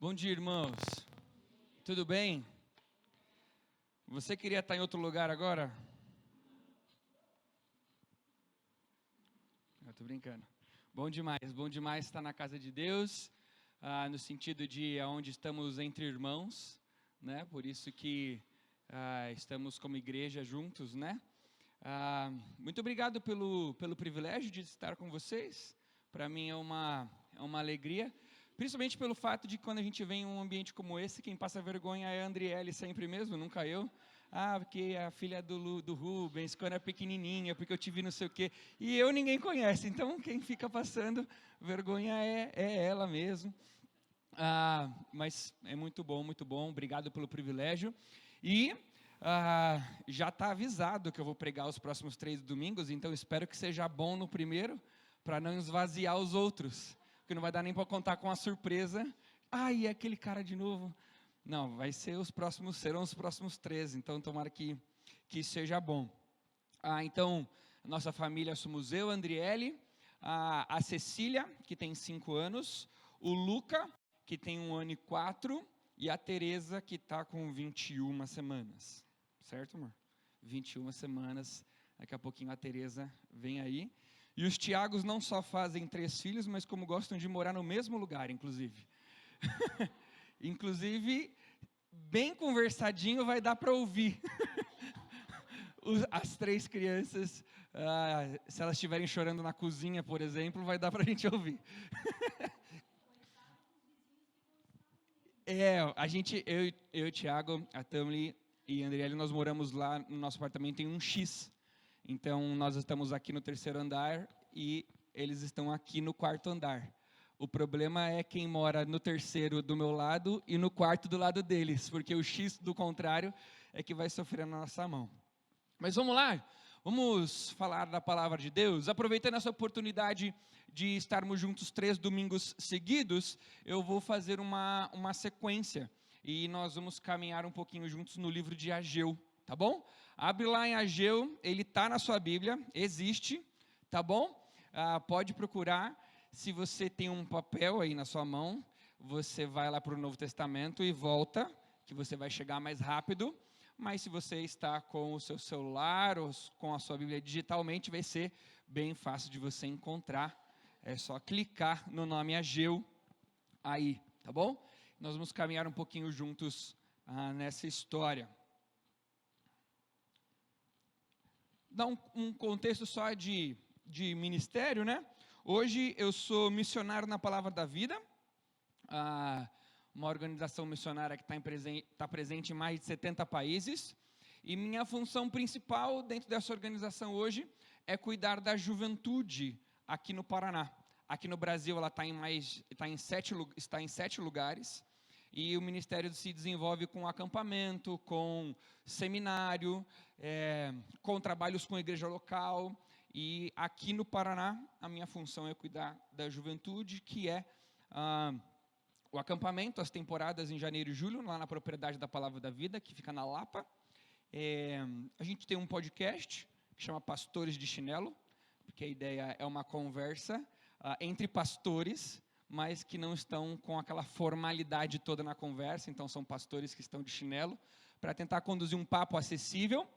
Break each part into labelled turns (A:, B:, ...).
A: Bom dia, irmãos. Tudo bem? Você queria estar em outro lugar agora? Eu tô brincando. Bom demais estar na casa de Deus, no sentido de onde estamos entre irmãos, né? Por isso que estamos como igreja juntos, né? Muito obrigado pelo privilégio de estar com vocês. Para mim é uma alegria. Principalmente pelo fato de que quando a gente vem em um ambiente como esse, quem passa vergonha é a Andriele sempre mesmo, nunca eu. Porque a filha do Rubens, quando é pequenininha, porque eu tive não sei o quê. E eu ninguém conhece, então quem fica passando vergonha é ela mesmo. Mas é muito bom, obrigado pelo privilégio. E já está avisado que eu vou pregar os próximos 3 domingos, então espero que seja bom no primeiro, para não esvaziar os outros. Porque não vai dar nem para contar com a surpresa. E é aquele cara de novo. Não, serão os próximos 13, então tomara que seja bom. Então, nossa família somos eu, Andriele, a Cecília, que tem 5 anos, o Luca, que tem 1 ano e 4, e a Tereza, que está com 21 semanas. Certo, amor? 21 semanas, daqui a pouquinho a Tereza vem aí. E os Tiagos não só fazem 3 filhos, mas como gostam de morar no mesmo lugar, inclusive. Inclusive, bem conversadinho vai dar para ouvir. As 3 crianças, se elas estiverem chorando na cozinha, por exemplo, vai dar para a gente ouvir. Eu, o Thiago, a Tamli e a Andriele, nós moramos lá no nosso apartamento em 1X. Então, nós estamos aqui no 3º andar e eles estão aqui no 4º andar. O problema é quem mora no 3º do meu lado e no 4º do lado deles, porque o X do contrário é que vai sofrer na nossa mão. Mas vamos lá, vamos falar da palavra de Deus. Aproveitando essa oportunidade de estarmos juntos 3 domingos seguidos, eu vou fazer uma sequência e nós vamos caminhar um pouquinho juntos no livro de Ageu, tá bom? Abre lá em Ageu, ele está na sua Bíblia, existe, tá bom? Pode procurar, se você tem um papel aí na sua mão, você vai lá para o Novo Testamento e volta, que você vai chegar mais rápido. Mas se você está com o seu celular ou com a sua Bíblia digitalmente, vai ser bem fácil de você encontrar. É só clicar no nome Ageu aí, tá bom? Nós vamos caminhar um pouquinho juntos nessa história. Dá um contexto só de ministério, né? Hoje eu sou missionário na Palavra da Vida, uma organização missionária que está presente em mais de 70 países, e minha função principal dentro dessa organização hoje é cuidar da juventude aqui no Paraná. Aqui no Brasil ela está em 7 lugares, e o ministério se desenvolve com acampamento, com seminário, com trabalhos com a igreja local, e aqui no Paraná a minha função é cuidar da juventude, que é o acampamento, as temporadas em janeiro e julho, lá na propriedade da Palavra da Vida, que fica na Lapa. A gente tem um podcast que chama Pastores de Chinelo, porque a ideia é uma conversa entre pastores, mas que não estão com aquela formalidade toda na conversa, então são pastores que estão de chinelo, para tentar conduzir um papo acessível.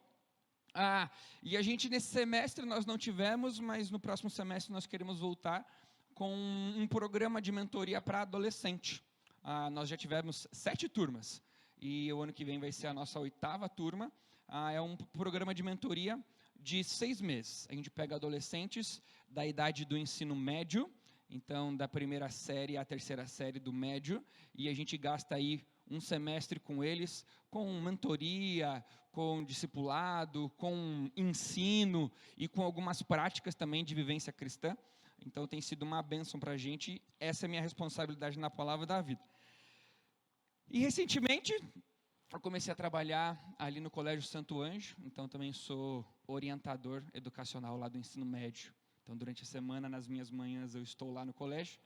A: E a gente, nesse semestre, nós não tivemos, mas no próximo semestre nós queremos voltar com um programa de mentoria para adolescente. Nós já tivemos 7 turmas, e o ano que vem vai ser a nossa 8ª turma. É um programa de mentoria de 6 meses. A gente pega adolescentes da idade do ensino médio, então da 1ª série à 3ª série do médio, e a gente gasta aí um semestre com eles, com mentoria, com discipulado, com ensino e com algumas práticas também de vivência cristã. Então tem sido uma bênção para a gente, essa é a minha responsabilidade na Palavra da Vida. E recentemente eu comecei a trabalhar ali no Colégio Santo Anjo, então também sou orientador educacional lá do ensino médio. Então durante a semana, nas minhas manhãs, eu estou lá no colégio,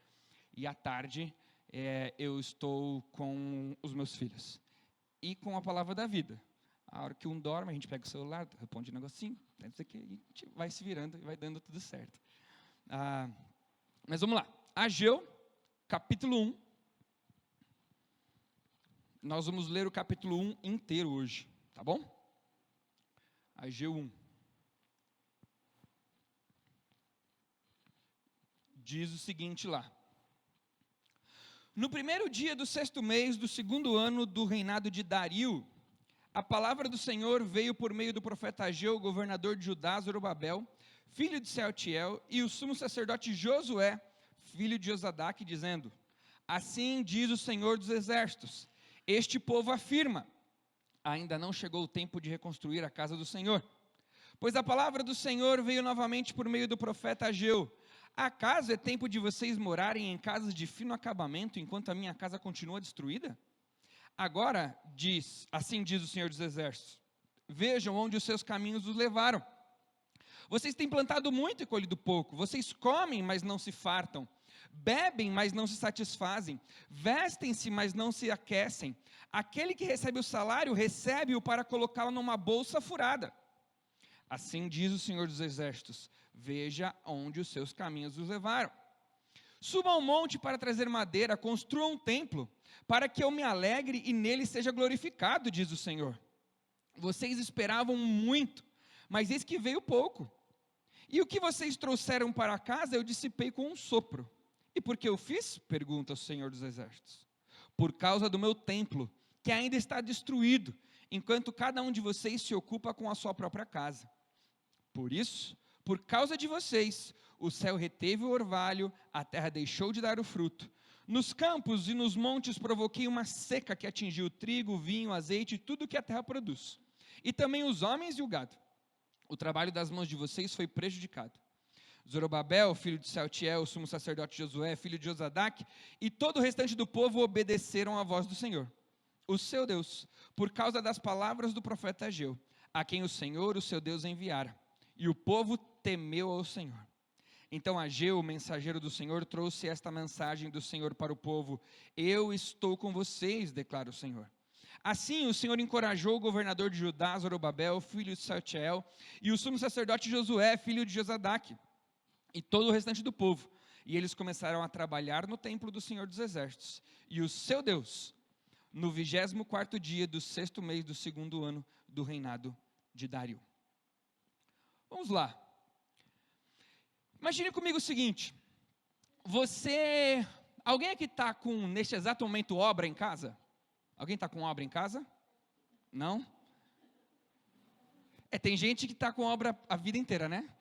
A: e à tarde eu estou com os meus filhos. E com a Palavra da Vida. A hora que um dorme, a gente pega o celular, responde um negocinho, não sei o que, e a gente vai se virando e vai dando tudo certo. Mas vamos lá, Ageu, capítulo 1. Nós vamos ler o capítulo 1 inteiro hoje, tá bom? Ageu 1. Diz o seguinte lá: no primeiro dia do 6º mês do 2º ano do reinado de Dario, a palavra do Senhor veio por meio do profeta Ageu, governador de Judá, Zorobabel, filho de Sealtiel, e o sumo sacerdote Josué, filho de Josadaque, dizendo: assim diz o Senhor dos exércitos, este povo afirma, ainda não chegou o tempo de reconstruir a casa do Senhor. Pois a palavra do Senhor veio novamente por meio do profeta Ageu: acaso é tempo de vocês morarem em casas de fino acabamento, enquanto a minha casa continua destruída? Agora, assim diz o Senhor dos exércitos, vejam onde os seus caminhos os levaram. Vocês têm plantado muito e colhido pouco, vocês comem, mas não se fartam, bebem, mas não se satisfazem, vestem-se, mas não se aquecem. Aquele que recebe o salário, recebe-o para colocá-lo numa bolsa furada. Assim diz o Senhor dos exércitos, veja onde os seus caminhos os levaram. Subam ao monte para trazer madeira, construam um templo, para que eu me alegre e nele seja glorificado, diz o Senhor. Vocês esperavam muito, mas eis que veio pouco. E o que vocês trouxeram para casa eu dissipei com um sopro. E por que eu fiz? Pergunta o Senhor dos exércitos. Por causa do meu templo, que ainda está destruído, enquanto cada um de vocês se ocupa com a sua própria casa. Por isso, por causa de vocês, o céu reteve o orvalho, a terra deixou de dar o fruto. Nos campos e nos montes provoquei uma seca que atingiu o trigo, o vinho, o azeite e tudo que a terra produz. E também os homens e o gado. O trabalho das mãos de vocês foi prejudicado. Zorobabel, filho de Sealtiel, o sumo sacerdote Josué, filho de Josadaque, e todo o restante do povo obedeceram à voz do Senhor, o seu Deus, por causa das palavras do profeta Ageu, a quem o Senhor, o seu Deus, enviara. E o povo temeu ao Senhor. Então Ageu, o mensageiro do Senhor, trouxe esta mensagem do Senhor para o povo: eu estou com vocês, declara o Senhor. Assim o Senhor encorajou o governador de Judá, Zorobabel, filho de Sealtiel, e o sumo sacerdote Josué, filho de Josadaque, e todo o restante do povo. E eles começaram a trabalhar no templo do Senhor dos exércitos. E o seu Deus, no 24º dia do 6º mês do 2º ano do reinado de Dario. Vamos lá. Imagine comigo o seguinte: alguém aqui está com, neste exato momento, obra em casa? Alguém está com obra em casa? Não? Tem gente que está com obra a vida inteira, né?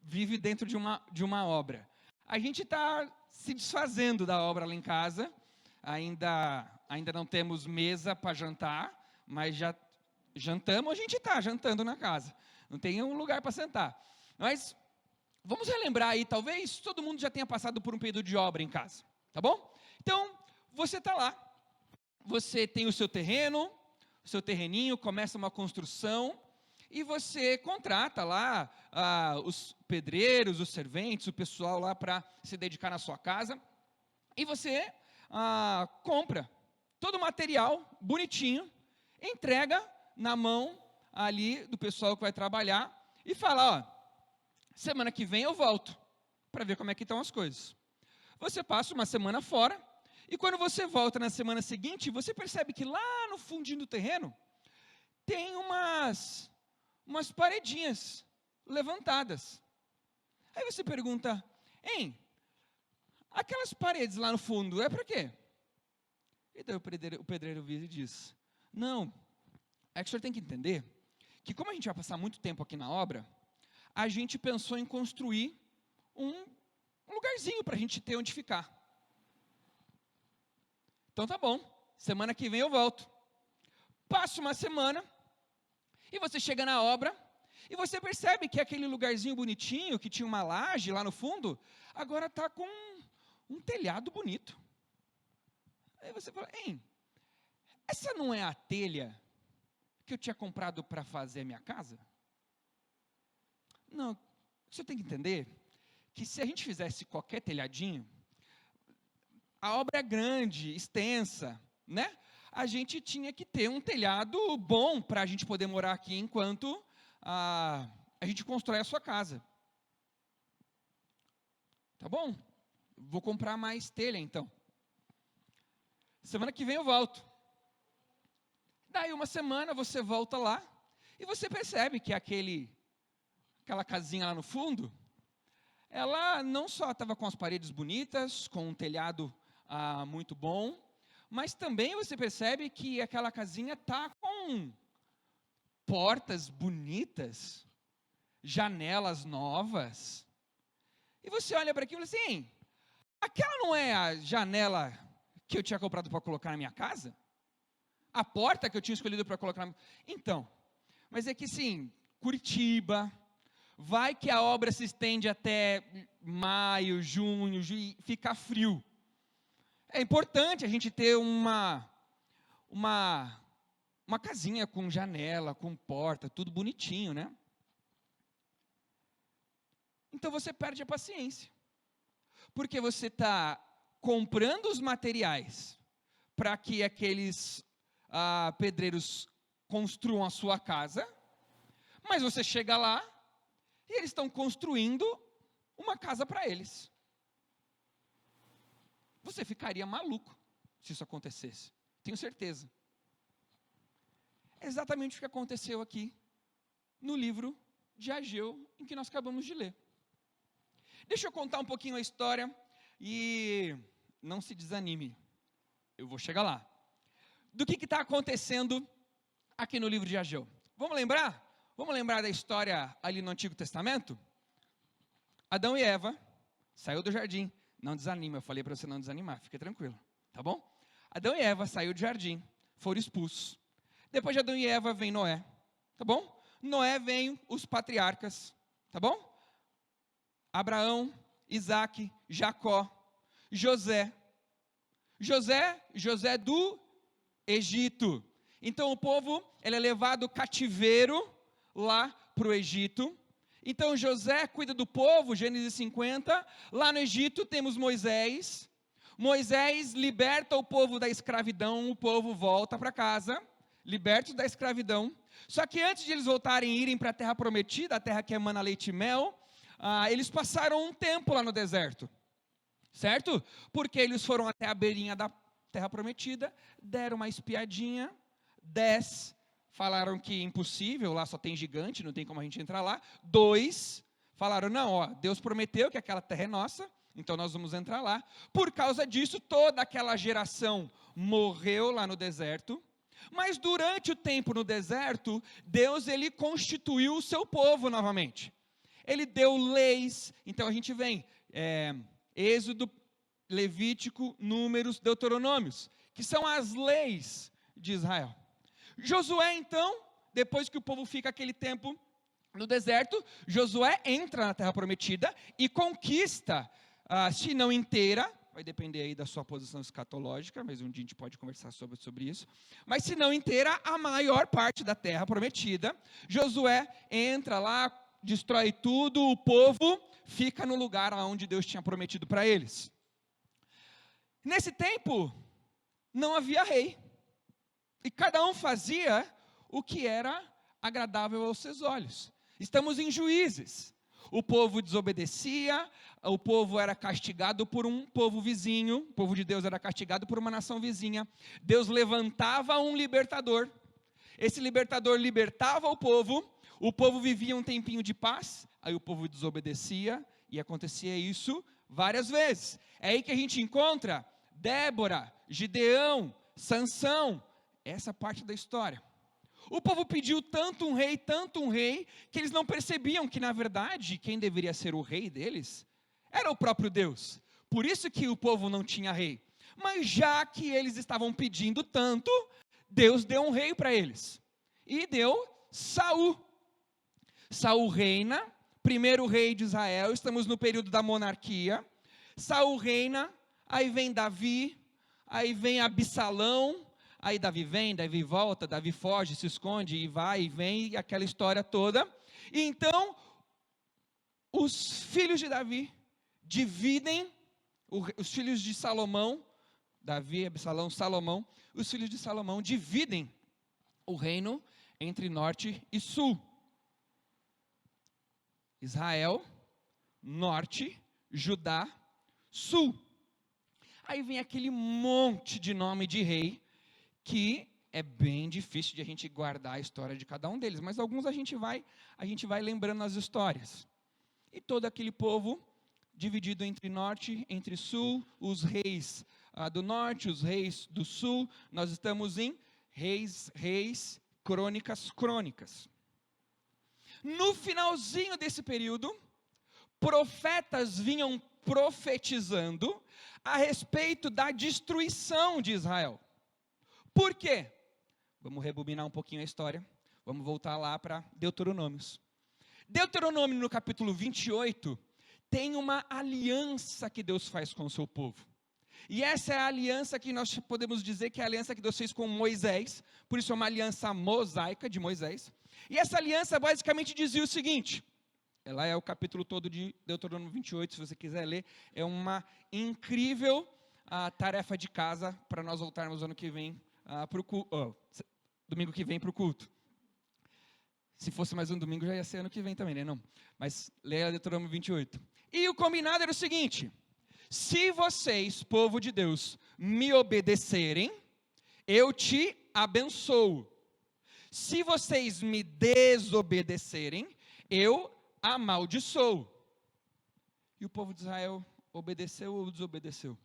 A: Vive dentro de uma obra. A gente está se desfazendo da obra lá em casa, ainda não temos mesa para jantar, mas já jantamos, a gente está jantando na casa. Não tem um lugar para sentar. Mas vamos relembrar aí, talvez todo mundo já tenha passado por um período de obra em casa, tá bom? Então, você está lá, você tem o seu terreno, o seu terreninho, começa uma construção, e você contrata lá os pedreiros, os serventes, o pessoal lá para se dedicar na sua casa, e você compra todo o material bonitinho, entrega na mão ali do pessoal que vai trabalhar, e fala: ó, semana que vem eu volto, para ver como é que estão as coisas. Você passa uma semana fora, e quando você volta na semana seguinte, você percebe que lá no fundinho do terreno, tem umas paredinhas levantadas. Aí você pergunta: hein, aquelas paredes lá no fundo, é para quê? E daí o pedreiro vira e diz: não, é que o senhor tem que entender, que como a gente vai passar muito tempo aqui na obra, a gente pensou em construir um lugarzinho para a gente ter onde ficar. Então tá bom, semana que vem eu volto. Passa uma semana, e você chega na obra, e você percebe que aquele lugarzinho bonitinho, que tinha uma laje lá no fundo, agora está com um telhado bonito. Aí você fala: hein, essa não é a telha que eu tinha comprado para fazer a minha casa? Não, você tem que entender que se a gente fizesse qualquer telhadinho, a obra é grande, extensa, né? A gente tinha que ter um telhado bom para a gente poder morar aqui enquanto a gente constrói a sua casa. Tá bom? Vou comprar mais telha então. Semana que vem eu volto. Daí uma semana você volta lá e você percebe que aquela casinha lá no fundo, ela não só estava com as paredes bonitas, com um telhado muito bom, mas também você percebe que aquela casinha está com portas bonitas, janelas novas. E você olha para aquilo e fala assim, aquela não é a janela que eu tinha comprado para colocar na minha casa? A porta que eu tinha escolhido para colocar na minha... Então, mas é que sim, Curitiba, vai que a obra se estende até maio, junho, e fica frio. É importante a gente ter uma casinha com janela, com porta, tudo bonitinho, né? Então você perde a paciência. Porque você está comprando os materiais para que aqueles pedreiros construam a sua casa, mas você chega lá e eles estão construindo uma casa para eles. Você ficaria maluco se isso acontecesse, tenho certeza. É exatamente o que aconteceu aqui no livro de Ageu, em que nós acabamos de ler. Deixa eu contar um pouquinho a história e não se desanime, eu vou chegar lá. Do que está acontecendo aqui no livro de Ageu? Vamos lembrar? Vamos lembrar da história ali no Antigo Testamento? Adão e Eva saiu do jardim. Não desanima, eu falei para você não desanimar, fica tranquilo, tá bom? Adão e Eva saiu do jardim, foram expulsos. Depois de Adão e Eva vem Noé, tá bom? Noé vem os patriarcas, tá bom? Abraão, Isaac, Jacó, José do Egito. Então o povo, ele é levado cativeiro lá para o Egito. Então José cuida do povo, Gênesis 50. Lá no Egito temos Moisés. Moisés liberta o povo da escravidão, o povo volta para casa, libertos da escravidão. Só que antes de eles voltarem e irem para a terra prometida, a terra que emana leite e mel, eles passaram um tempo lá no deserto, certo? Porque eles foram até a beirinha da terra prometida, deram uma espiadinha, 10 falaram que impossível, lá só tem gigante, não tem como a gente entrar lá. 2 falaram, não, ó, Deus prometeu que aquela terra é nossa, então nós vamos entrar lá. Por causa disso, toda aquela geração morreu lá no deserto. Mas durante o tempo no deserto, Deus, ele constituiu o seu povo novamente. Ele deu leis, então a gente vem, Êxodo, Levítico, Números, Deuteronômios, que são as leis de Israel. Josué, então, depois que o povo fica aquele tempo no deserto, Josué entra na terra prometida e conquista, se não inteira, vai depender aí da sua posição escatológica, mas um dia a gente pode conversar sobre isso, mas se não inteira, a maior parte da terra prometida. Josué entra lá, destrói tudo, o povo fica no lugar onde Deus tinha prometido para eles. Nesse tempo, não havia rei. E cada um fazia o que era agradável aos seus olhos. Estamos em Juízes. O povo desobedecia, o povo era castigado por um povo vizinho, o povo de Deus era castigado por uma nação vizinha. Deus levantava um libertador. Esse libertador libertava o povo vivia um tempinho de paz, aí o povo desobedecia, e acontecia isso várias vezes. É aí que a gente encontra Débora, Gideão, Sansão, essa parte da história. O povo pediu tanto um rei, que eles não percebiam que, na verdade, quem deveria ser o rei deles era o próprio Deus. Por isso que o povo não tinha rei. Mas já que eles estavam pedindo tanto, Deus deu um rei para eles. E deu Saul. Saul reina, primeiro rei de Israel, estamos no período da monarquia. Saul reina, aí vem Davi, aí vem Absalão, aí Davi vem, Davi volta, Davi foge, se esconde, e vai, e vem, e aquela história toda. E então, os filhos de Davi dividem, os filhos de Salomão, Davi, Absalão, Salomão, os filhos de Salomão dividem o reino entre norte e sul. Israel, norte, Judá, sul. Aí vem aquele monte de nome de rei, que é bem difícil de a gente guardar a história de cada um deles, mas alguns a gente vai lembrando as histórias. E todo aquele povo dividido entre norte, entre sul, os reis do norte, os reis do sul. Nós estamos em reis, crônicas. No finalzinho desse período, profetas vinham profetizando a respeito da destruição de Israel. Por quê? Vamos rebobinar um pouquinho a história. Vamos voltar lá para Deuteronômios. Deuteronômio, no capítulo 28, tem uma aliança que Deus faz com o seu povo. E essa é a aliança que nós podemos dizer que é a aliança que Deus fez com Moisés. Por isso é uma aliança mosaica de Moisés. E essa aliança basicamente dizia o seguinte. Ela é o capítulo todo de Deuteronômio 28, se você quiser ler. É uma incrível tarefa de casa para nós voltarmos ano que vem para o culto. Domingo que vem para o culto. Se fosse mais um domingo, já ia ser ano que vem também, né? Não. Mas leia Deuteronômio 28. E o combinado era o seguinte: se vocês, povo de Deus, me obedecerem, eu te abençoo. Se vocês me desobedecerem, eu amaldiçoo. E o povo de Israel obedeceu ou desobedeceu?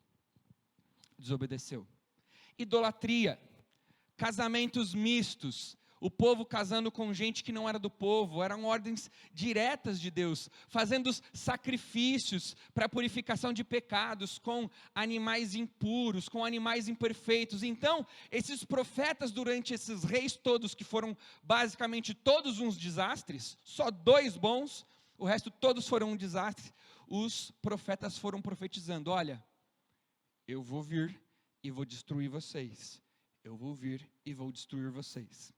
A: Desobedeceu. Idolatria, casamentos mistos, o povo casando com gente que não era do povo, eram ordens diretas de Deus, fazendo sacrifícios para purificação de pecados com animais impuros, com animais imperfeitos. Então, esses profetas, durante esses reis todos, que foram basicamente todos uns desastres, só 2 bons, o resto todos foram um desastre, os profetas foram profetizando: olha, eu vou vir e vou destruir vocês, eu vou vir e vou destruir vocês.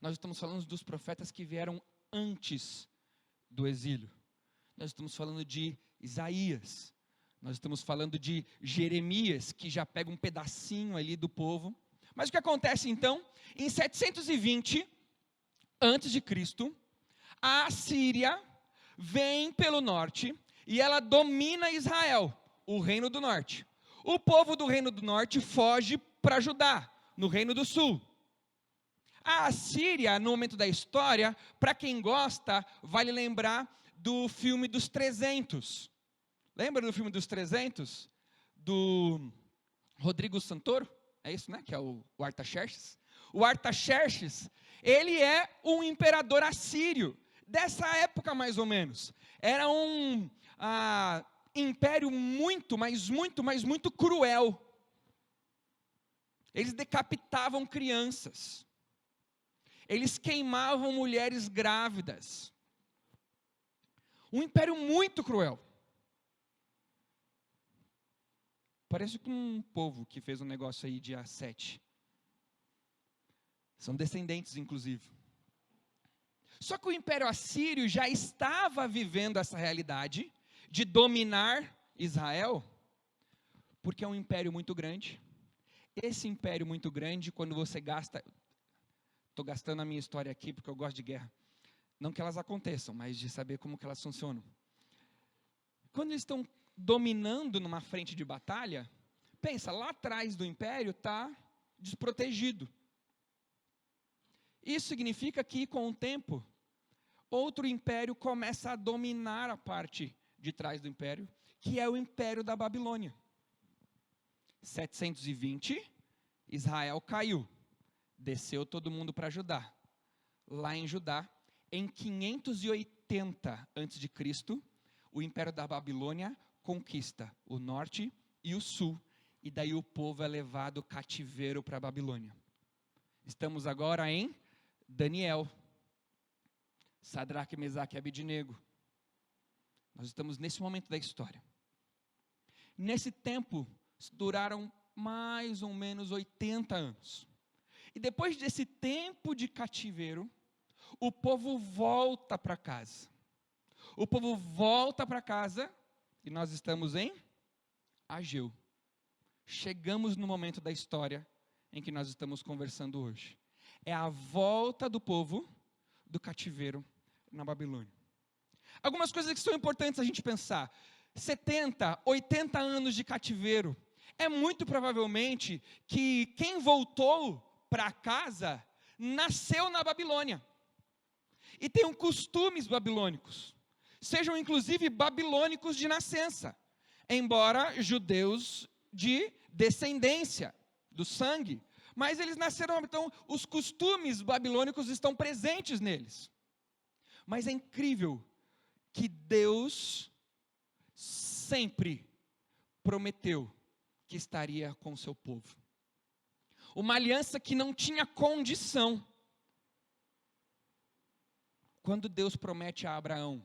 A: Nós estamos falando dos profetas que vieram antes do exílio. Nós estamos falando de Isaías. Nós estamos falando de Jeremias, que já pega um pedacinho ali do povo. Mas o que acontece então? Em 720 a.C., a Assíria vem pelo norte e ela domina Israel, o reino do norte. O povo do reino do norte foge para Judá, no reino do sul. A Assíria, no momento da história, para quem gosta, vale lembrar do filme dos 300. Lembra do filme dos 300? Do Rodrigo Santoro? É isso, né? Que é o Artaxerxes. O Artaxerxes, ele é um imperador assírio, dessa época mais ou menos. Era um império muito cruel. Eles decapitavam crianças. Eles queimavam mulheres grávidas. Um império muito cruel. Parece com um povo que fez um negócio aí dia 7. São descendentes, inclusive. Só que o Império Assírio já estava vivendo essa realidade de dominar Israel, porque é um império muito grande. Esse império muito grande, quando você gasta... Estou gastando a minha história aqui porque eu gosto de guerra. Não que elas aconteçam, mas de saber como que elas funcionam. Quando eles estão dominando numa frente de batalha, pensa, lá atrás do império está desprotegido. Isso significa que, com o tempo, outro império começa a dominar a parte de trás do império, que é o império da Babilônia. 720, Israel caiu. Desceu todo mundo para Judá. Lá em Judá, em 580 a.C., o Império da Babilônia conquista o norte e o sul. E daí o povo é levado cativeiro para a Babilônia. Estamos agora em Daniel, Sadraque, Mesaque e Abednego. Nós estamos nesse momento da história. Nesse tempo, duraram mais ou menos 80 anos. E depois desse tempo de cativeiro, o povo volta para casa. O povo volta para casa e nós estamos em Ageu. Chegamos no momento da história em que nós estamos conversando hoje. É a volta do povo do cativeiro na Babilônia. Algumas coisas que são importantes a gente pensar. 70, 80 anos de cativeiro. É muito provavelmente que quem voltou para casa nasceu na Babilônia. E tem costumes babilônicos. Sejam inclusive babilônicos de nascença. Embora judeus de descendência, do sangue. Mas eles nasceram, então os costumes babilônicos estão presentes neles. Mas é incrível que Deus sempre prometeu que estaria com o seu povo. Uma aliança que não tinha condição. Quando Deus promete a Abraão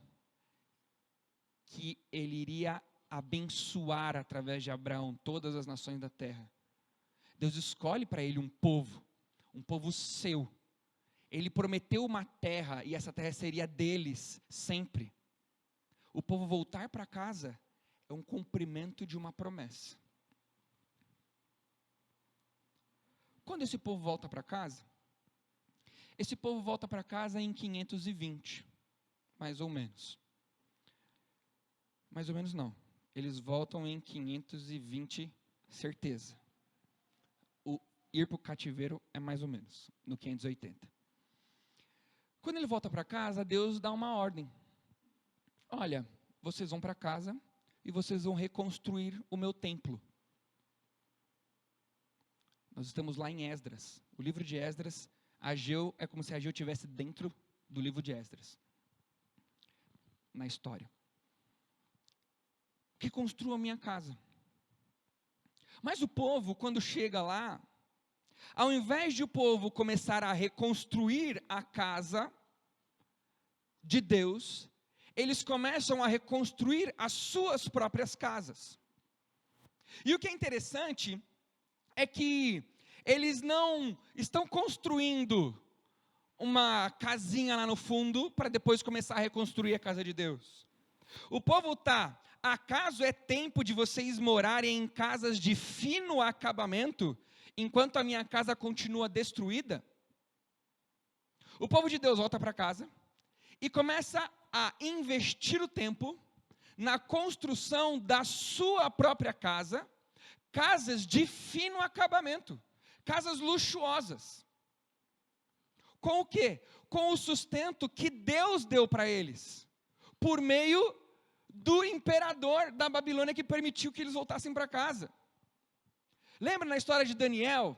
A: que ele iria abençoar através de Abraão todas as nações da terra, Deus escolhe para ele um povo seu. Ele prometeu uma terra e essa terra seria deles sempre. O povo voltar para casa é um cumprimento de uma promessa. Quando esse povo volta para casa? Esse povo volta para casa em 520, mais ou menos. Mais ou menos não. Eles voltam em 520, certeza. O ir para o cativeiro é mais ou menos, no 580. Quando ele volta para casa, Deus dá uma ordem. Olha, vocês vão para casa e vocês vão reconstruir o meu templo. Nós estamos lá em Esdras. O livro de Esdras, Ageu, é como se Ageu estivesse dentro do livro de Esdras. Na história. Reconstrua a minha casa. Mas o povo, quando chega lá, ao invés de o povo começar a reconstruir a casa de Deus, eles começam a reconstruir as suas próprias casas. E o que é interessante é que eles não estão construindo uma casinha lá no fundo para depois começar a reconstruir a casa de Deus. O povo está, acaso é tempo de vocês morarem em casas de fino acabamento, enquanto a minha casa continua destruída? O povo de Deus volta para casa e começa a investir o tempo na construção da sua própria casa, casas de fino acabamento, casas luxuosas. Com o quê? Com o sustento que Deus deu para eles, por meio do imperador da Babilônia que permitiu que eles voltassem para casa. Lembra na história de Daniel,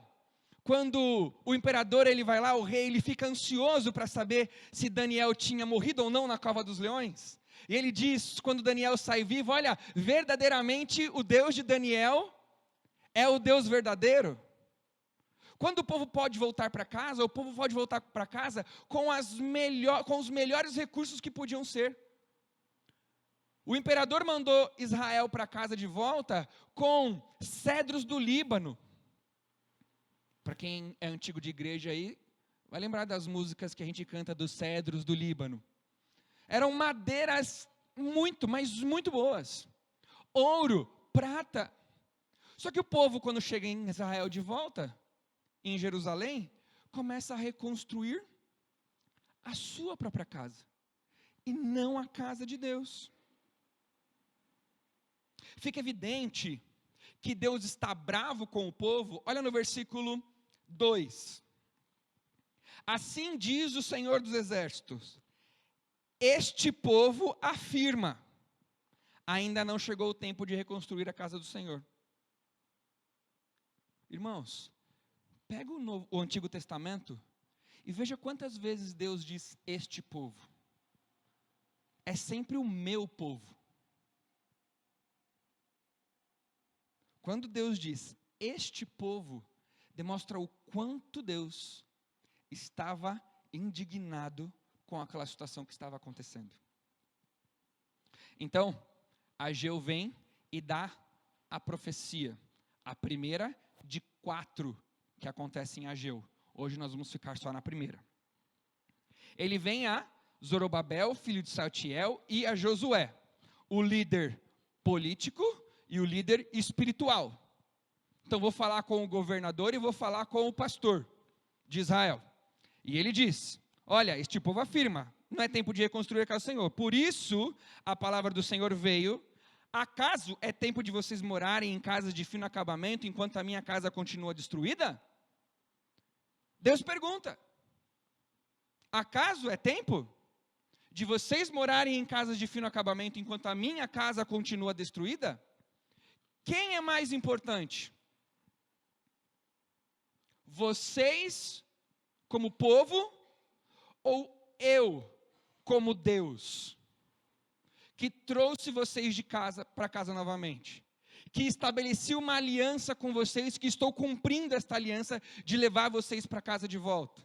A: quando o imperador ele vai lá, o rei ele fica ansioso para saber se Daniel tinha morrido ou não na cova dos leões? E ele diz, quando Daniel sai vivo, olha, verdadeiramente o Deus de Daniel é o Deus verdadeiro. Quando o povo pode voltar para casa, o povo pode voltar para casa com os melhores recursos que podiam ser. O imperador mandou Israel para casa de volta com cedros do Líbano. Para quem é antigo de igreja aí, vai lembrar das músicas que a gente canta dos cedros do Líbano. Eram madeiras muito, mas muito boas. Ouro, prata. Só que o povo, quando chega em Israel de volta, em Jerusalém, começa a reconstruir a sua própria casa. E não a casa de Deus. Fica evidente que Deus está bravo com o povo. Olha no versículo 2. Assim diz o Senhor dos Exércitos: este povo afirma, ainda não chegou o tempo de reconstruir a casa do Senhor. Irmãos, pega o Antigo Testamento e veja quantas vezes Deus diz este povo. É sempre o meu povo. Quando Deus diz este povo, demonstra o quanto Deus estava indignado com aquela situação que estava acontecendo. Então, Ageu vem e dá a profecia, a primeira de 4 que acontecem em Ageu. Hoje nós vamos ficar só na primeira. Ele vem a Zorobabel, filho de Saltiel, e a Josué, o líder político e o líder espiritual. Então vou falar com o governador e vou falar com o pastor de Israel. E ele diz, olha, este povo afirma, não é tempo de reconstruir a casa do Senhor. Por isso, a palavra do Senhor veio, acaso é tempo de vocês morarem em casas de fino acabamento, enquanto a minha casa continua destruída? Deus pergunta: acaso é tempo de vocês morarem em casas de fino acabamento enquanto a minha casa continua destruída? Quem é mais importante? Vocês como povo ou eu como Deus, que trouxe vocês de casa para casa novamente, que estabeleci uma aliança com vocês, que estou cumprindo esta aliança de levar vocês para casa de volta?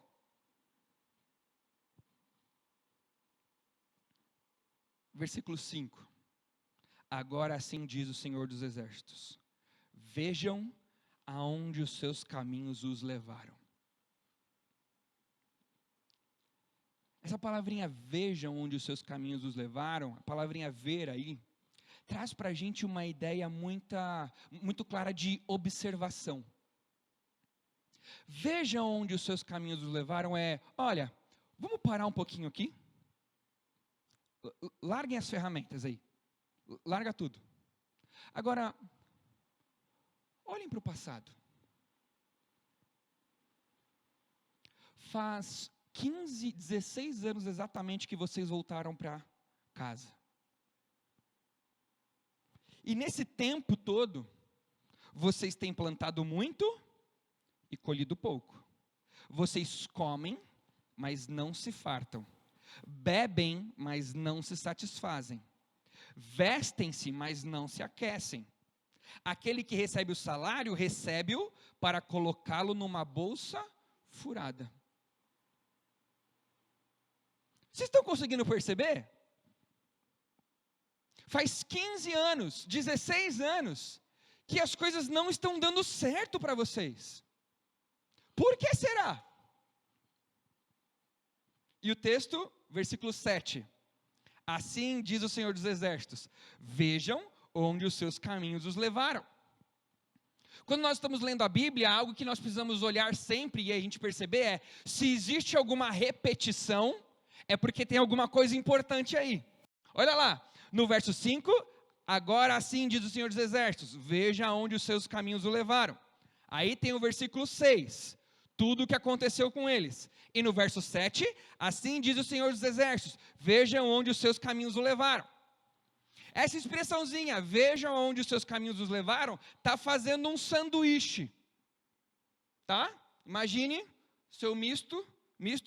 A: Versículo 5. Agora assim diz o Senhor dos Exércitos: vejam aonde os seus caminhos os levaram. Essa palavrinha vejam onde os seus caminhos os levaram, a palavrinha ver aí, traz para a gente uma ideia muito clara de observação. Vejam onde os seus caminhos os levaram olha, vamos parar um pouquinho aqui? Larguem as ferramentas aí, larga tudo. Agora, olhem para o passado. Faz 15, 16 anos exatamente que vocês voltaram para casa. E nesse tempo todo, vocês têm plantado muito e colhido pouco. Vocês comem, mas não se fartam. Bebem, mas não se satisfazem. Vestem-se, mas não se aquecem. Aquele que recebe o salário, recebe-o para colocá-lo numa bolsa furada. Vocês estão conseguindo perceber? Faz 15 anos, 16 anos, que as coisas não estão dando certo para vocês. Por que será? E o texto, versículo 7. Assim diz o Senhor dos Exércitos: vejam onde os seus caminhos os levaram. Quando nós estamos lendo a Bíblia, algo que nós precisamos olhar sempre e a gente perceber se existe alguma repetição, é porque tem alguma coisa importante aí. Olha lá, no verso 5, agora assim diz o Senhor dos Exércitos: veja onde os seus caminhos o levaram. Aí tem o versículo 6, tudo o que aconteceu com eles. E no verso 7, assim diz o Senhor dos Exércitos: vejam onde os seus caminhos o levaram. Essa expressãozinha, vejam onde os seus caminhos os levaram, está fazendo um sanduíche. Tá? Imagine seu misto,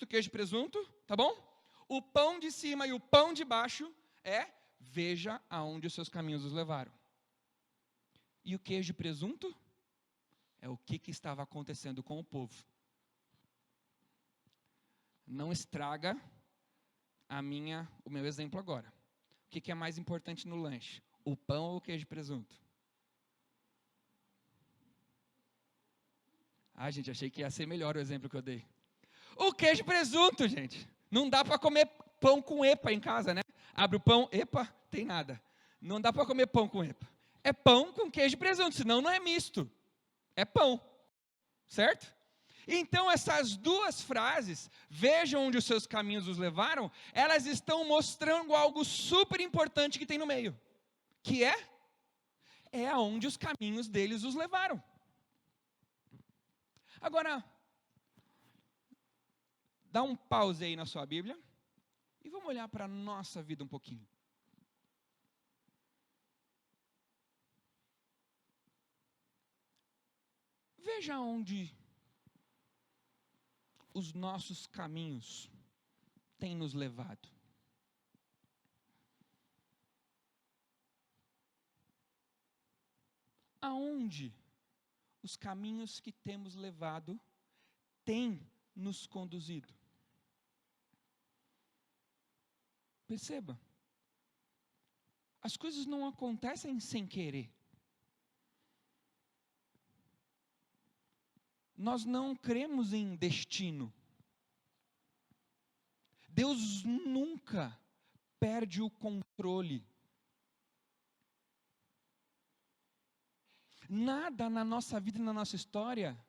A: queijo e presunto, tá bom? O pão de cima e o pão de baixo veja aonde os seus caminhos os levaram. E o queijo e presunto é o que estava acontecendo com o povo. Não estraga o meu exemplo agora. O que é mais importante no lanche? O pão ou o queijo e presunto? Gente, achei que ia ser melhor o exemplo que eu dei. O queijo e presunto, gente. Não dá para comer pão com epa em casa, né? Abre o pão, epa, tem nada. Não dá para comer pão com epa. É pão com queijo e presunto, senão não é misto. É pão. Certo? Então essas duas frases, vejam onde os seus caminhos os levaram, elas estão mostrando algo super importante que tem no meio. Que é aonde os caminhos deles os levaram. Agora, dá um pause aí na sua Bíblia e vamos olhar para a nossa vida um pouquinho. Veja onde os nossos caminhos têm nos levado. Aonde os caminhos que temos levado têm nos conduzido? Perceba, as coisas não acontecem sem querer. Nós não cremos em destino. Deus nunca perde o controle. Nada na nossa vida e na nossa história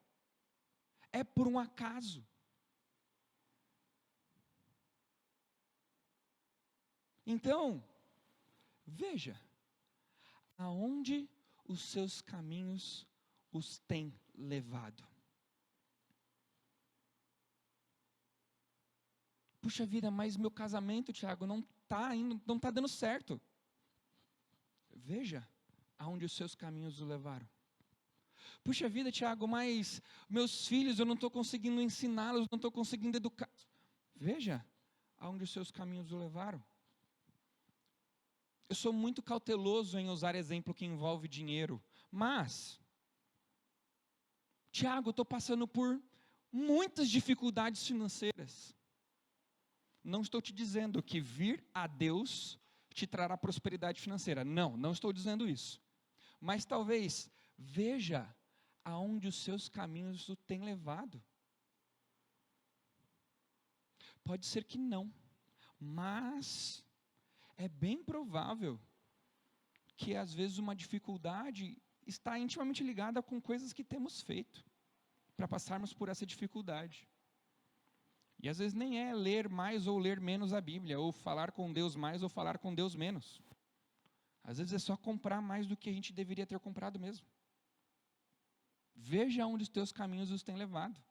A: é por um acaso. Então, veja, aonde os seus caminhos os têm levado. Puxa vida, mas meu casamento, Tiago, não está dando certo. Veja aonde os seus caminhos o levaram. Puxa vida, Tiago, mas meus filhos eu não estou conseguindo ensiná-los, não estou conseguindo educar. Veja aonde os seus caminhos o levaram. Eu sou muito cauteloso em usar exemplo que envolve dinheiro, mas, Tiago, eu estou passando por muitas dificuldades financeiras. Não estou te dizendo que vir a Deus te trará prosperidade financeira. Não estou dizendo isso. Mas talvez veja aonde os seus caminhos o têm levado. Pode ser que não, mas é bem provável que às vezes uma dificuldade está intimamente ligada com coisas que temos feito para passarmos por essa dificuldade. E às vezes nem é ler mais ou ler menos a Bíblia, ou falar com Deus mais ou falar com Deus menos. Às vezes é só comprar mais do que a gente deveria ter comprado mesmo. Veja onde os teus caminhos os têm levado.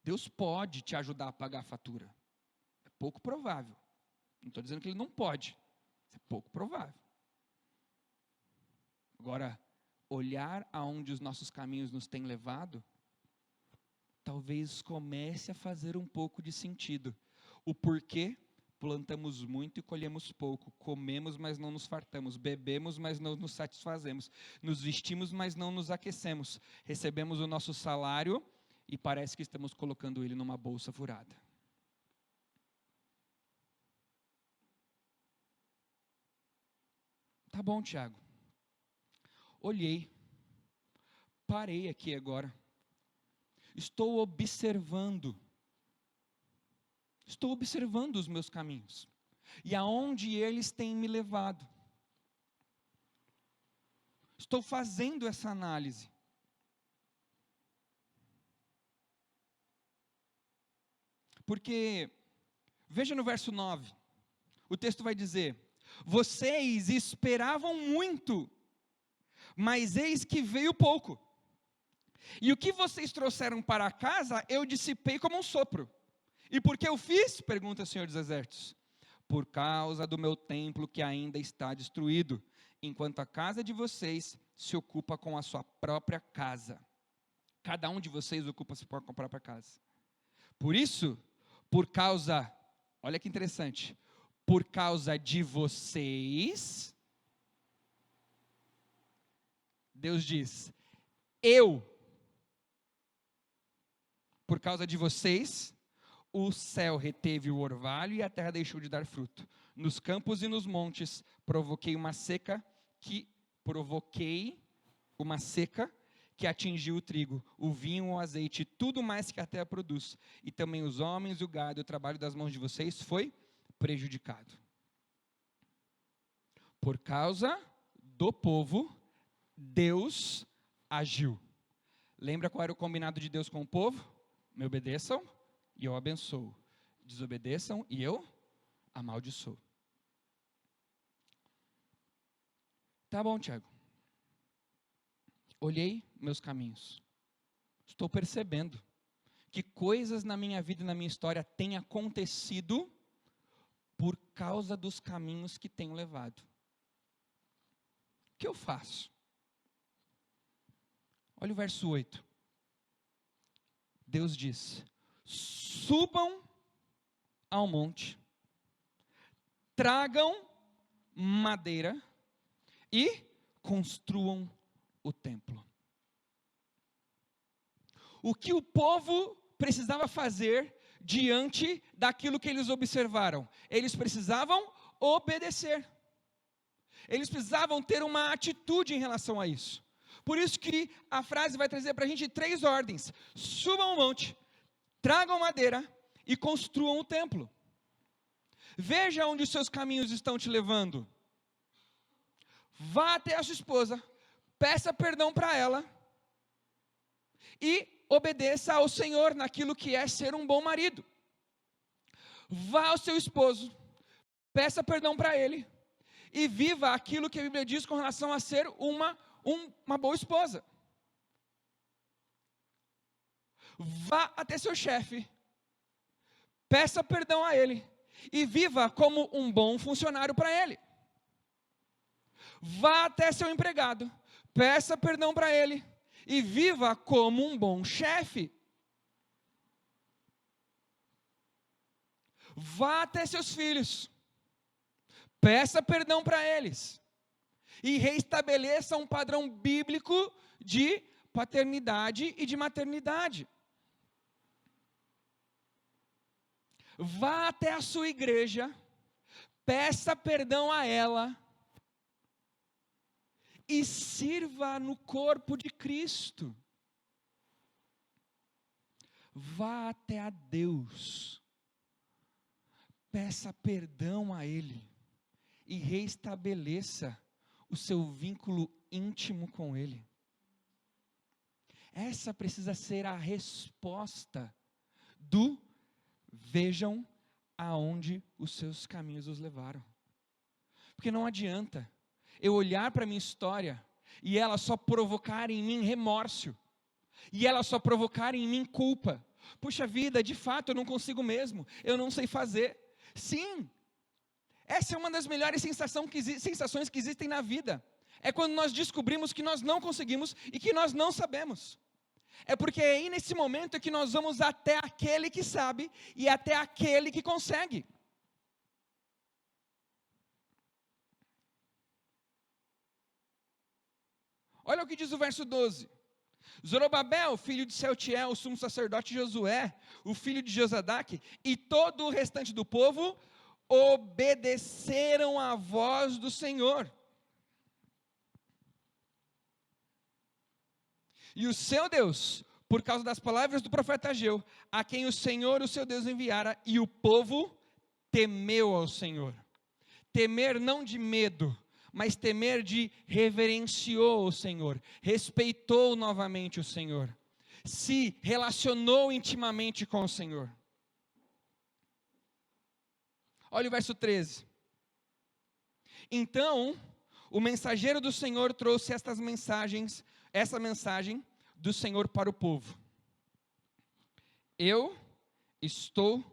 A: Deus pode te ajudar a pagar a fatura. É pouco provável. Não estou dizendo que Ele não pode. É pouco provável. Agora, olhar aonde os nossos caminhos nos têm levado, talvez comece a fazer um pouco de sentido. O porquê plantamos muito e colhemos pouco, comemos, mas não nos fartamos, bebemos, mas não nos satisfazemos, nos vestimos, mas não nos aquecemos, recebemos o nosso salário e parece que estamos colocando ele numa bolsa furada. Tá bom, Tiago. Olhei, parei aqui agora, estou observando os meus caminhos, e aonde eles têm me levado, estou fazendo essa análise, porque, veja no verso 9, o texto vai dizer, vocês esperavam muito, mas eis que veio pouco, e o que vocês trouxeram para casa, eu dissipei como um sopro. E por que eu fiz? Pergunta o Senhor dos Exércitos. Por causa do meu templo que ainda está destruído, enquanto a casa de vocês se ocupa com a sua própria casa. Cada um de vocês ocupa a sua própria casa. Por isso, olha que interessante, por causa de vocês, Deus diz, por causa de vocês, o céu reteve o orvalho e a terra deixou de dar fruto. Nos campos e nos montes provoquei uma seca que atingiu o trigo, o vinho, o azeite, tudo mais que a terra produz. E também os homens, o gado, o trabalho das mãos de vocês foi prejudicado. Por causa do povo, Deus agiu. Lembra qual era o combinado de Deus com o povo? Me obedeçam e eu abençoo. Desobedeçam e eu amaldiçoo. Tá bom, Tiago. Olhei meus caminhos. Estou percebendo que coisas na minha vida e na minha história têm acontecido por causa dos caminhos que tenho levado. O que eu faço? Olha o verso 8. Deus diz, subam ao monte, tragam madeira e construam o templo. O que o povo precisava fazer diante daquilo que eles observaram? Eles precisavam obedecer. Eles precisavam ter uma atitude em relação a isso. Por isso que a frase vai trazer para a gente 3 ordens. Subam ao monte, tragam madeira e construam o templo. Veja onde os seus caminhos estão te levando. Vá até a sua esposa, peça perdão para ela e obedeça ao Senhor naquilo que é ser um bom marido. Vá ao seu esposo, peça perdão para ele e viva aquilo que a Bíblia diz com relação a ser uma boa esposa. vá até seu chefe, peça perdão a ele e viva como um bom funcionário para ele. Vá até seu empregado, peça perdão para ele e viva como um bom chefe. Vá até seus filhos, peça perdão para eles e reestabeleça um padrão bíblico de paternidade e de maternidade. Vá até a sua igreja, peça perdão a ela e sirva no corpo de Cristo. Vá até a Deus, peça perdão a Ele e reestabeleça o seu vínculo íntimo com Ele. Essa precisa ser a resposta do vejam aonde os seus caminhos os levaram. Porque não adianta eu olhar para a minha história e ela só provocar em mim remorso, e ela só provocar em mim culpa. Puxa vida, de fato eu não consigo mesmo, eu não sei fazer. Sim, essa é uma das melhores sensações que existem na vida. É quando nós descobrimos que nós não conseguimos e que nós não sabemos. É porque é aí nesse momento que nós vamos até aquele que sabe e até aquele que consegue. Olha o que diz o verso 12. Zorobabel, filho de Sealtiel, o sumo sacerdote Josué, o filho de Josadaque, e todo o restante do povo obedeceram à voz do Senhor. E o seu Deus, por causa das palavras do profeta Ageu, a quem o Senhor, o seu Deus, enviara, e o povo temeu ao Senhor. Temer não de medo, mas temer de reverenciou o Senhor, respeitou novamente o Senhor, se relacionou intimamente com o Senhor. Olha o verso 13. Então, o mensageiro do Senhor trouxe essa mensagem do Senhor para o povo. Eu estou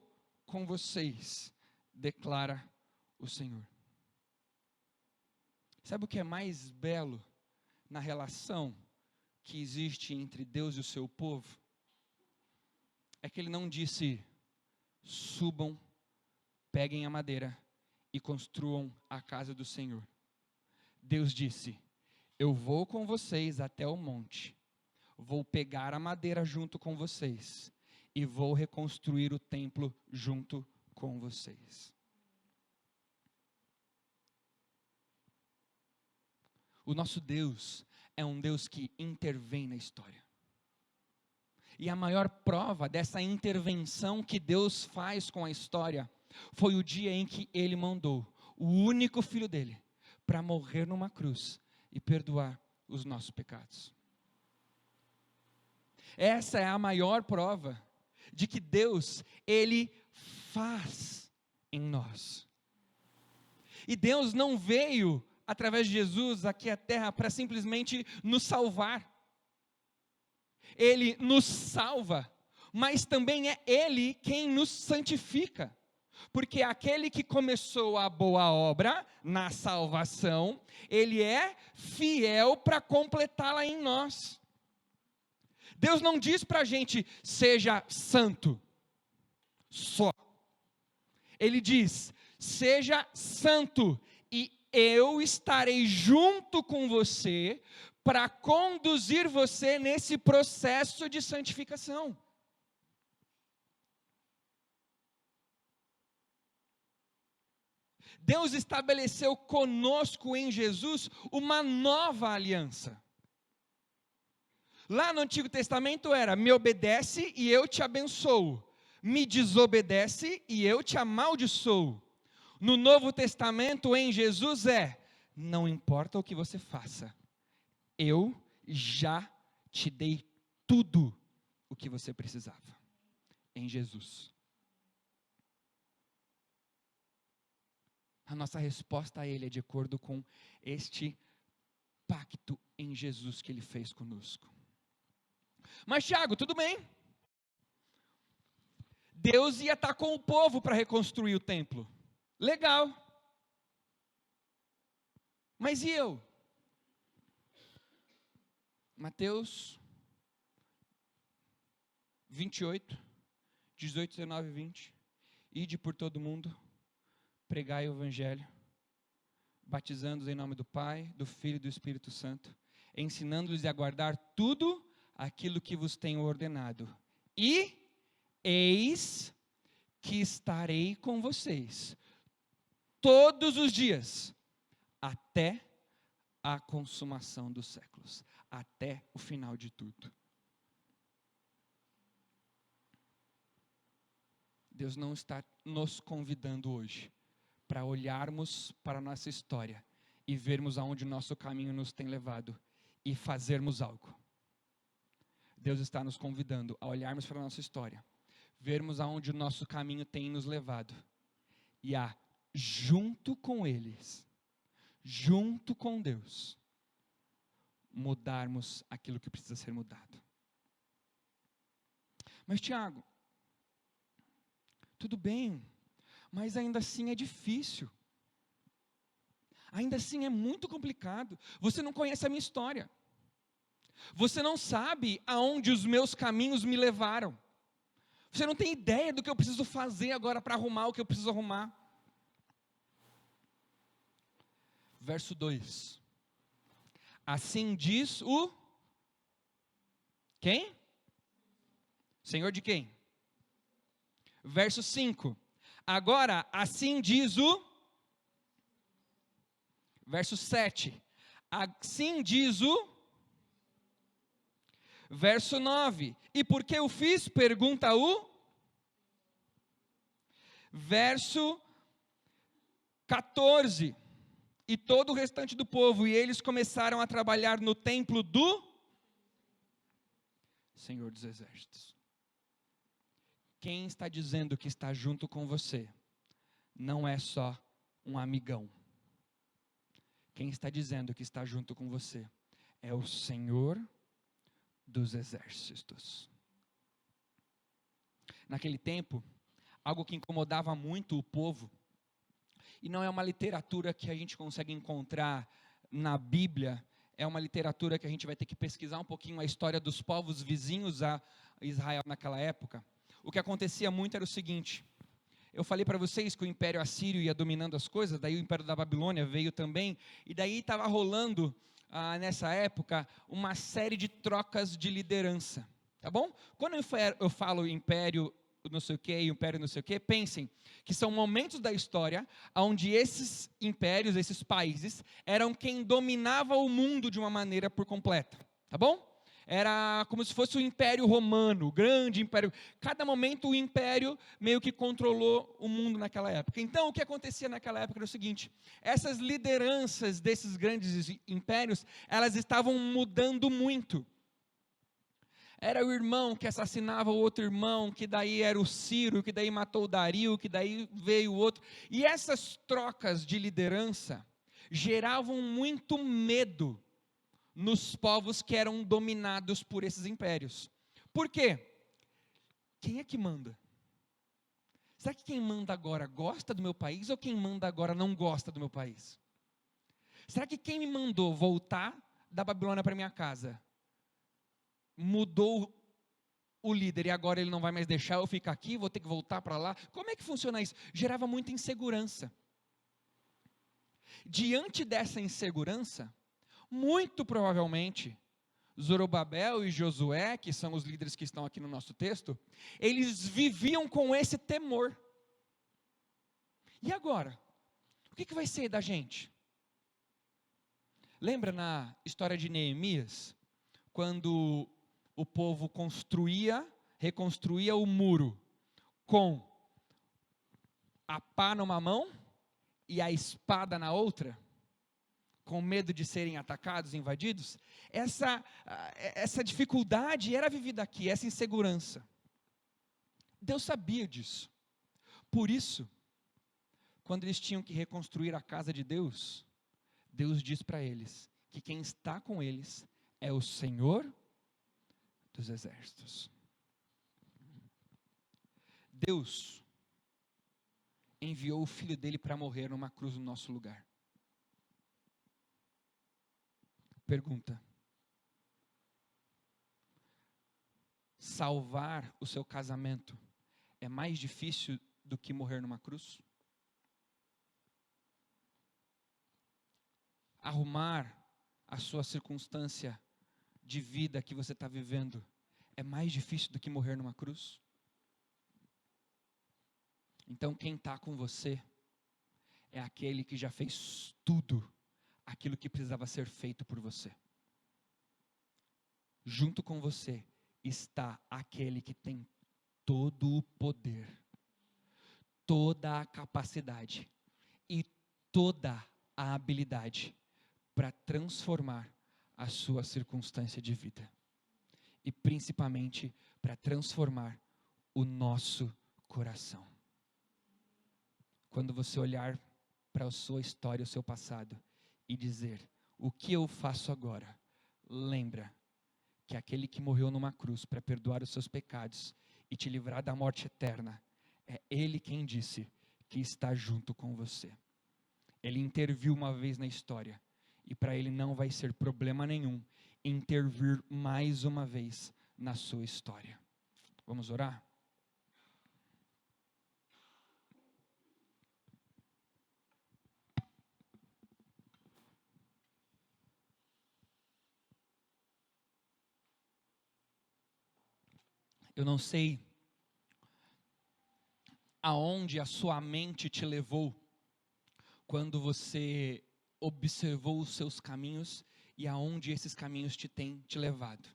A: com vocês, declara o Senhor. Sabe o que é mais belo na relação que existe entre Deus e o seu povo? É que Ele não disse, subam, peguem a madeira e construam a casa do Senhor. Deus disse, eu vou com vocês até o monte, vou pegar a madeira junto com vocês e vou reconstruir o templo junto com vocês. O nosso Deus é um Deus que intervém na história. E a maior prova dessa intervenção que Deus faz com a história foi o dia em que Ele mandou o único filho dele para morrer numa cruz e perdoar os nossos pecados. Essa é a maior prova de que Deus, Ele faz em nós. E Deus não veio através de Jesus aqui à terra para simplesmente nos salvar. Ele nos salva, mas também é Ele quem nos santifica. Porque aquele que começou a boa obra na salvação, Ele é fiel para completá-la em nós. Deus não diz para a gente, seja santo, só. Ele diz, seja santo, e eu estarei junto com você, para conduzir você nesse processo de santificação. Deus estabeleceu conosco em Jesus uma nova aliança. Lá no Antigo Testamento era, me obedece e eu te abençoo, me desobedece e eu te amaldiçoo. No Novo Testamento, em Jesus não importa o que você faça, eu já te dei tudo o que você precisava, em Jesus. A nossa resposta a Ele é de acordo com este pacto em Jesus que Ele fez conosco. Mas Tiago, tudo bem, Deus ia estar com o povo para reconstruir o templo. Legal. Mas e eu? Mateus 28, 18, 19 e 20. Ide por todo o mundo, pregai o evangelho, batizando-os em nome do Pai, do Filho e do Espírito Santo, ensinando-lhes a guardar tudo aquilo que vos tenho ordenado. E eis que estarei com vocês todos os dias, até a consumação dos séculos, até o final de tudo. Deus não está nos convidando hoje para olharmos para a nossa história e vermos aonde o nosso caminho nos tem levado e fazermos algo. Deus está nos convidando a olharmos para a nossa história, vermos aonde o nosso caminho tem nos levado e a, junto com eles, junto com Deus, mudarmos aquilo que precisa ser mudado. Mas Tiago, tudo bem, mas ainda assim é difícil. Ainda assim é muito complicado. Você não conhece a minha história. Você não sabe aonde os meus caminhos me levaram. Você não tem ideia do que eu preciso fazer agora para arrumar o que eu preciso arrumar. Verso 2. Assim diz o... Quem? Senhor de quem? Verso 5. Agora, assim diz o... Verso 7. Assim diz o... Verso 9. E por que eu fiz? Pergunta o... Verso 14. E todo o restante do povo, e eles começaram a trabalhar no templo do Senhor dos Exércitos. Quem está dizendo que está junto com você não é só um amigão. Quem está dizendo que está junto com você é o Senhor dos Exércitos. Naquele tempo, algo que incomodava muito o povo, e não é uma literatura que a gente consegue encontrar na Bíblia, é uma literatura que a gente vai ter que pesquisar um pouquinho a história dos povos vizinhos a Israel naquela época. O que acontecia muito era o seguinte: eu falei para vocês que o Império Assírio ia dominando as coisas, daí o Império da Babilônia veio também, e daí estava rolando, nessa época, uma série de trocas de liderança, tá bom? Quando eu falo Império não sei o que, Império não sei o que, pensem que são momentos da história onde esses impérios, esses países, eram quem dominava o mundo de uma maneira por completa, tá bom? Era como se fosse o Império Romano, o grande império. Cada momento o império meio que controlou o mundo naquela época. Então o que acontecia naquela época era o seguinte: essas lideranças desses grandes impérios, elas estavam mudando muito. Era o irmão que assassinava o outro irmão, que daí era o Ciro, que daí matou o Dario, que daí veio o outro. E essas trocas de liderança geravam muito medo nos povos que eram dominados por esses impérios. Por quê? Quem é que manda? Será que quem manda agora gosta do meu país ou quem manda agora não gosta do meu país? Será que quem me mandou voltar da Babilônia para minha casa mudou o líder e agora ele não vai mais deixar eu ficar aqui, vou ter que voltar para lá? Como é que funciona isso? Gerava muita insegurança. Diante dessa insegurança, muito provavelmente, Zorobabel e Josué, que são os líderes que estão aqui no nosso texto, eles viviam com esse temor. E agora? O que vai ser da gente? Lembra na história de Neemias, quando o povo reconstruía o muro com a pá numa mão e a espada na outra, com medo de serem atacados, invadidos? Essa dificuldade era vivida aqui, essa insegurança. Deus sabia disso. Por isso, quando eles tinham que reconstruir a casa de Deus, Deus diz para eles que quem está com eles é o Senhor dos Exércitos. Deus enviou o Filho dele para morrer numa cruz no nosso lugar. Pergunta: salvar o seu casamento é mais difícil do que morrer numa cruz? Arrumar a sua circunstância de vida que você está vivendo é mais difícil do que morrer numa cruz? Então quem está com você é aquele que já fez tudo aquilo que precisava ser feito por você. Junto com você está aquele que tem todo o poder, toda a capacidade e toda a habilidade para transformar a sua circunstância de vida. E principalmente para transformar o nosso coração. Quando você olhar para a sua história, o seu passado, e dizer: o que eu faço agora? Lembra que aquele que morreu numa cruz para perdoar os seus pecados e te livrar da morte eterna, é Ele quem disse que está junto com você. Ele interviu uma vez na história, e para Ele não vai ser problema nenhum intervir mais uma vez na sua história. Vamos orar? Eu não sei aonde a sua mente te levou quando você observou os seus caminhos e aonde esses caminhos te têm te levado.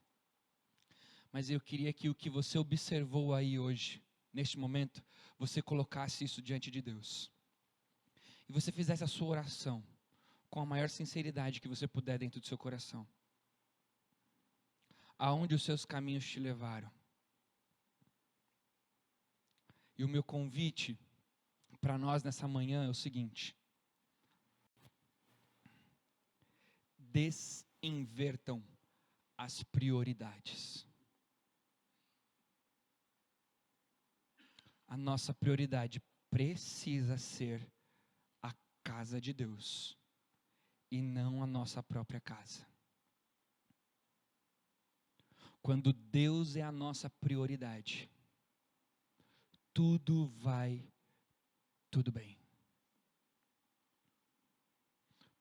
A: Mas eu queria que o que você observou aí hoje, neste momento, você colocasse isso diante de Deus. E você fizesse a sua oração com a maior sinceridade que você puder dentro do seu coração. Aonde os seus caminhos te levaram. E o meu convite para nós nessa manhã é o seguinte: desinvertam as prioridades. A nossa prioridade precisa ser a casa de Deus e não a nossa própria casa. Quando Deus é a nossa prioridade, tudo vai tudo bem.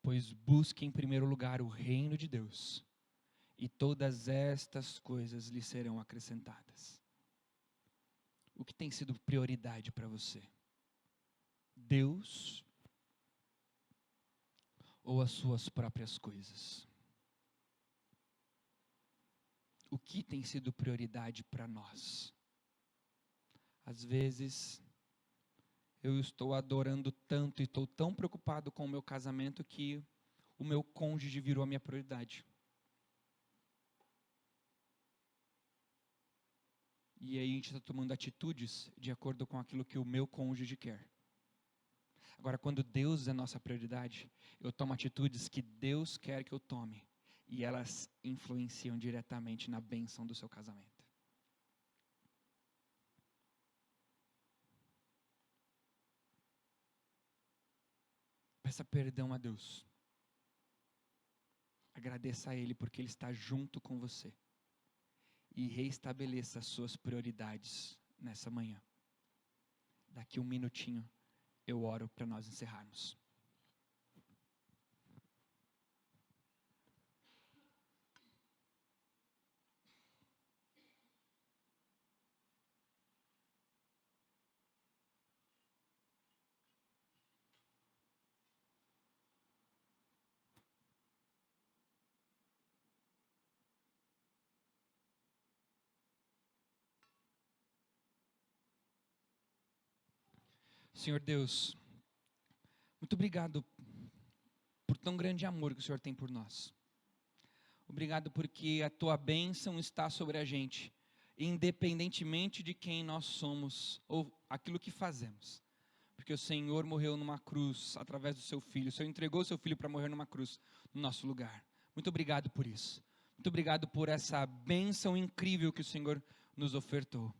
A: Pois busque em primeiro lugar o reino de Deus, e todas estas coisas lhe serão acrescentadas. O que tem sido prioridade para você? Deus ou as suas próprias coisas? O que tem sido prioridade para nós? Às vezes, eu estou adorando tanto e estou tão preocupado com o meu casamento que o meu cônjuge virou a minha prioridade. E aí a gente está tomando atitudes de acordo com aquilo que o meu cônjuge quer. Agora, quando Deus é nossa prioridade, eu tomo atitudes que Deus quer que eu tome. E elas influenciam diretamente na bênção do seu casamento. Peça perdão a Deus. Agradeça a Ele porque Ele está junto com você. E reestabeleça as suas prioridades nessa manhã. Daqui um minutinho eu oro para nós encerrarmos. Senhor Deus, muito obrigado por tão grande amor que o Senhor tem por nós. Obrigado porque a Tua bênção está sobre a gente, independentemente de quem nós somos ou aquilo que fazemos. Porque o Senhor morreu numa cruz através do Seu Filho. O Senhor entregou o Seu Filho para morrer numa cruz no nosso lugar. Muito obrigado por isso. Muito obrigado por essa bênção incrível que o Senhor nos ofertou.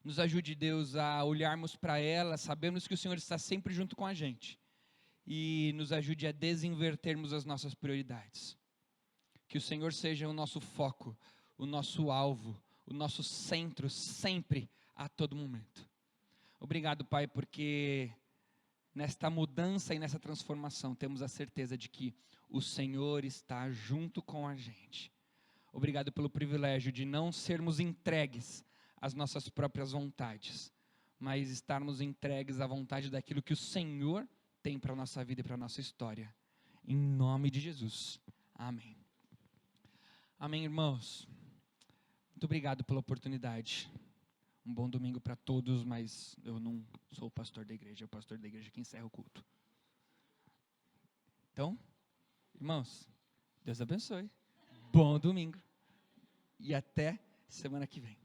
A: Nos ajude, Deus, a olharmos para ela, sabemos que o Senhor está sempre junto com a gente. E nos ajude a desinvertermos as nossas prioridades. Que o Senhor seja o nosso foco, o nosso alvo, o nosso centro, sempre, a todo momento. Obrigado, Pai, porque nesta mudança e nessa transformação temos a certeza de que o Senhor está junto com a gente. Obrigado pelo privilégio de não sermos entregues às nossas próprias vontades, mas estarmos entregues à vontade daquilo que o Senhor tem para a nossa vida e para a nossa história. Em nome de Jesus. Amém. Amém, irmãos. Muito obrigado pela oportunidade. Um bom domingo para todos, mas eu não sou o pastor da igreja, é o pastor da igreja que encerra o culto. Então, irmãos, Deus abençoe. Bom domingo. E até semana que vem.